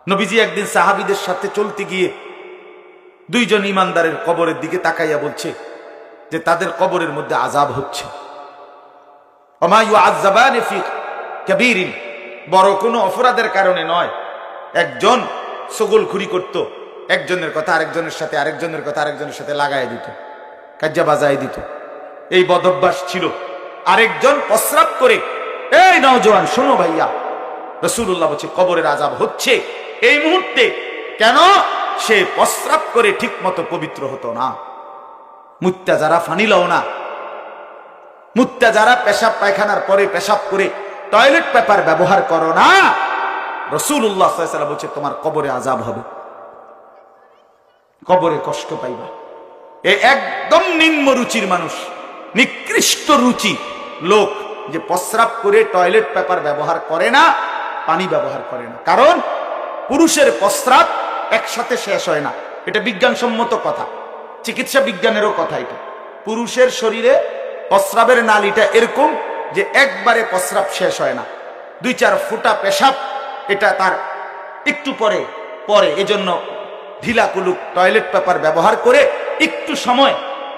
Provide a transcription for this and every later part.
নবীজি একদিন সাহাবীদের সাথে চলতে গিয়ে দুইজন ইমানদারের কবরের দিকে তাকাইয়া বলছে যে তাদের কবরের মধ্যে আযাব হচ্ছে। ওমা ইউআযাবানি ফি কাবীরিন, বড় কোনো অপরাধের কারণে নয়। একজন ছগলখুরি করত, একজনের কথা আরেকজনের সাথে, আরেকজনের কথা আরেকজনের সাথে লাগাই দিত, কাজ্জা বাজাই দিত, এই বদভ্যাস ছিল। আরেকজন প্রস্রাব করে, এই নওজোয়ান শোনো ভাইয়া, রাসূলুল্লাহ বলছে কবরের আযাব হচ্ছে এই মুহূর্তে। কেন? সে প্রস্রাব করে ঠিক মতো পবিত্র হতো না। মুত্তা যারা ফানিলাও না, মুত্তা যারা পেশাব পায়খানার পরে পেশাব করে টয়লেট পেপার ব্যবহার করো না, রাসূলুল্লাহ সাল্লাল্লাহু আলাইহি ওয়াসাল্লাম বলছে তোমার কবরে আযাব হবে, কবরে কষ্ট পাইবা। এই একদম নিম্ন রুচির মানুষ, নিকৃষ্ট রুচি লোক যে প্রস্রাব করে টয়লেট পেপার ব্যবহার করে না, পানি ব্যবহার করে না। কারণ পুরুষের প্রস্রাব একসাথে শেষ হয় না, এটা বিজ্ঞানসম্মত কথা, চিকিৎসা বিজ্ঞানেরও কথা। এটা পুরুষের শরীরে প্রস্রাবের নালীটা এরকম যে একবারে প্রস্রাব শেষ হয় না, 2-4 ফোঁটা পেশাব এটা তার একটু পরে পরে। এজন্য ঢিলা কুলুক টয়লেট পেপার ব্যবহার করে একটু সময়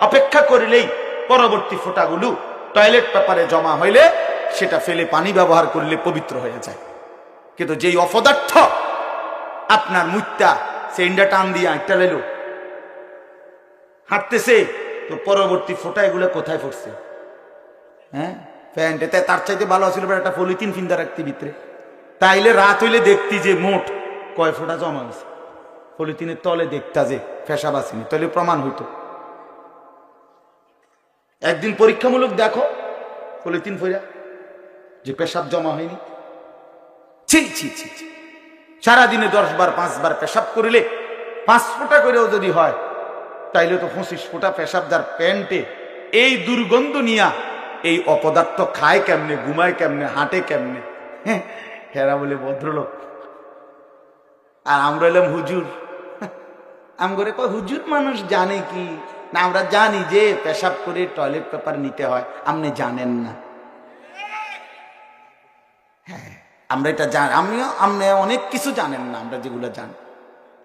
অপেক্ষা করলেই পরবর্তী ফোঁটাগুলো টয়লেট পেপারে জমা হইলে সেটা ফেলে পানি ব্যবহার করলে পবিত্র হয়ে যায়। কিন্তু যেই অপদার্থ আপনার মুত্তা সে ইন্ডা টান দিয়ে আঁকটা লেলো হাঁটতেছে, তো পরবর্তী ফোঁটা এগুলো কোথায় পড়ছে? হ্যাঁ, প্যান্টে। তার চাইতে ভালো ছিল একটা পলিথিন ফিন্দা রাখতে ভিতরে, তাইলে রাত হইলে দেখতি যে মোট কয় ফোঁটা জমা হয়েছে। পলিথিনের তলে দেখতা যে পেশাব আসেনি, তাহলে প্রমাণ হইতো। একদিন পরীক্ষামূলক দেখো পলিথিন ফইরা যে পেশাব জমা হয়নি। ছি ছি ছি ছি, সারাদিনে 10 বার 5 বার পেশাব করিলে 5 ফোঁটা করেও যদি হয়, তাইলে তো 25 ফোঁটা পেশাব যার প্যান্টে। এই দুর্গন্ধ নিয়া এই অপদার্থ খায় কেমনে, ঘুমায় কেমনে, হাঁটে কেমনে? হেরা বলে ভদ্রলোক, আর আমরা এলাম হুজুর। আমগরে কয় হুজুর মানুষ জানে কি না? আমরা জানি যে পেশাব করে টয়লেট পেপার নিতে হয়, আপনি জানেন না। হ্যাঁ, আমরা এটা জানি, আপনি অনেক কিছু জানেন না। আমরা যেগুলো জানি,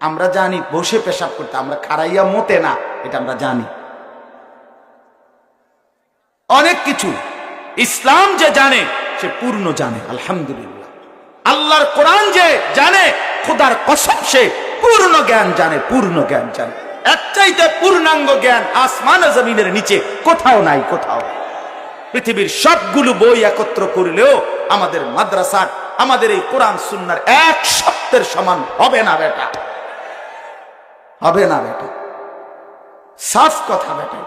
আমরা জানি বসে পেশাব করতে, আমরা খাড়াইয়া মতে না, এটা আমরা জানি। অনেক কিছু ইসলাম যে জানে সে পূর্ণ জানে, আলহামদুলিল্লাহ। আল্লাহর কোরআন যে জানে, খোদার কসম সে পূর্ণ জ্ঞান জানে, পূর্ণ জ্ঞান জানে। এর চাইতে পূর্ণাঙ্গ জ্ঞান আসমান জমিনের নিচে কোথাও নাই, কোথাও। পৃথিবীর সবগুলো বই একত্র করলেও আমাদের মাদ্রাসার, আমাদের এই কোরআন সুন্নাহর এক শব্দের সমান হবে না বেটা, হবে না বেটা। সাফ কথা বেটা।